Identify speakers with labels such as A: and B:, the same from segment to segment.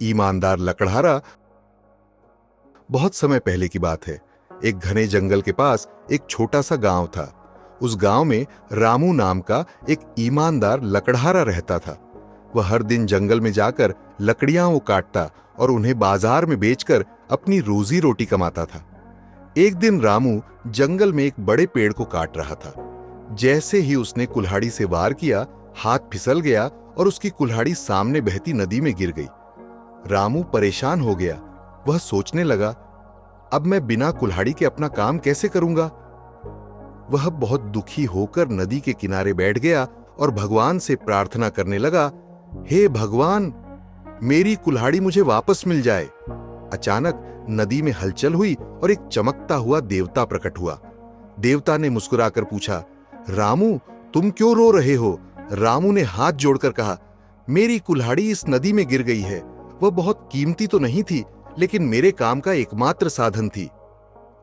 A: ईमानदार लकड़हारा। बहुत समय पहले की बात है। एक घने जंगल के पास एक छोटा सा गांव था। उस गांव में रामू नाम का एक ईमानदार लकड़हारा रहता था। वह हर दिन जंगल में जाकर लकड़ियां वो काटता और उन्हें बाजार में बेचकर अपनी रोजी रोटी कमाता था। एक दिन रामू जंगल में एक बड़े पेड़ को काट रहा था। जैसे ही उसने कुल्हाड़ी से वार किया, हाथ फिसल गया और उसकी कुल्हाड़ी सामने बहती नदी में गिर गई। रामू परेशान हो गया। वह सोचने लगा, अब मैं बिना कुल्हाड़ी के अपना काम कैसे करूंगा। वह बहुत दुखी होकर नदी के किनारे बैठ गया और भगवान से प्रार्थना करने लगा, हे भगवान, मेरी कुल्हाड़ी मुझे वापस मिल जाए। अचानक नदी में हलचल हुई और एक चमकता हुआ देवता प्रकट हुआ। देवता ने मुस्कुराकर पूछा, रामू, तुम क्यों रो रहे हो? रामू ने हाथ जोड़कर कहा, मेरी कुल्हाड़ी इस नदी में गिर गई है। वह बहुत कीमती तो नहीं थी, लेकिन मेरे काम का एकमात्र साधन थी।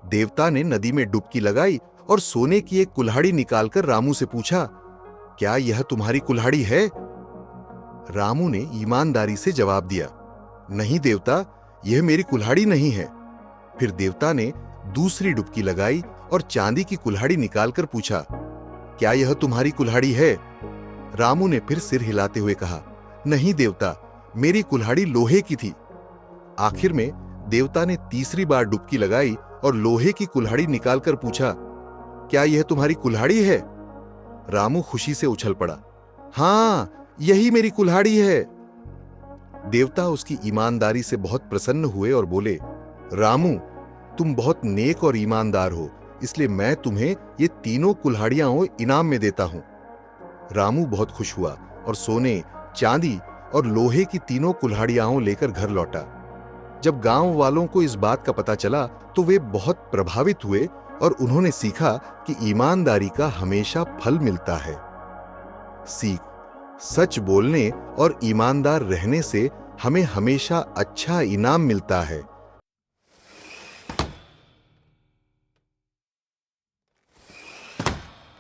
A: देवता ने नदी में डुबकी लगाई और सोने की एक कुल्हाड़ी निकालकर रामू से पूछा, क्या यह तुम्हारी कुल्हाड़ी है? रामू ने ईमानदारी से जवाब दिया, नहीं देवता, यह मेरी कुल्हाड़ी नहीं है। फिर देवता ने दूसरी डुबकी लगाई और चांदी की कुल्हाड़ी निकालकर पूछा, क्या यह तुम्हारी कुल्हाड़ी है? रामू ने फिर सिर हिलाते हुए कहा, नहीं देवता, मेरी कुल्हाड़ी लोहे की थी। आखिर में देवता ने तीसरी बार डुबकी लगाई और लोहे की कुल्हाड़ी निकालकर पूछा, क्या यह तुम्हारी कुल्हाड़ी है? रामू खुशी से उछल पड़ा, हां, यही मेरी कुल्हाड़ी है। देवता उसकी ईमानदारी से बहुत प्रसन्न हुए और बोले, रामू, तुम बहुत नेक और ईमानदार हो, इसलिए मैं तुम्हें ये तीनों कुल्हाड़ियां इनाम में देता हूं। रामू बहुत खुश हुआ और सोने, चांदी और लोहे की तीनों कुल्हाड़ियां लेकर घर लौटा। जब गांव वालों को इस बात का पता चला तो वे बहुत प्रभावित हुए और उन्होंने सीखा कि ईमानदारी का हमेशा फल मिलता है। सीख, सच बोलने और ईमानदार रहने से हमें हमेशा अच्छा इनाम मिलता है।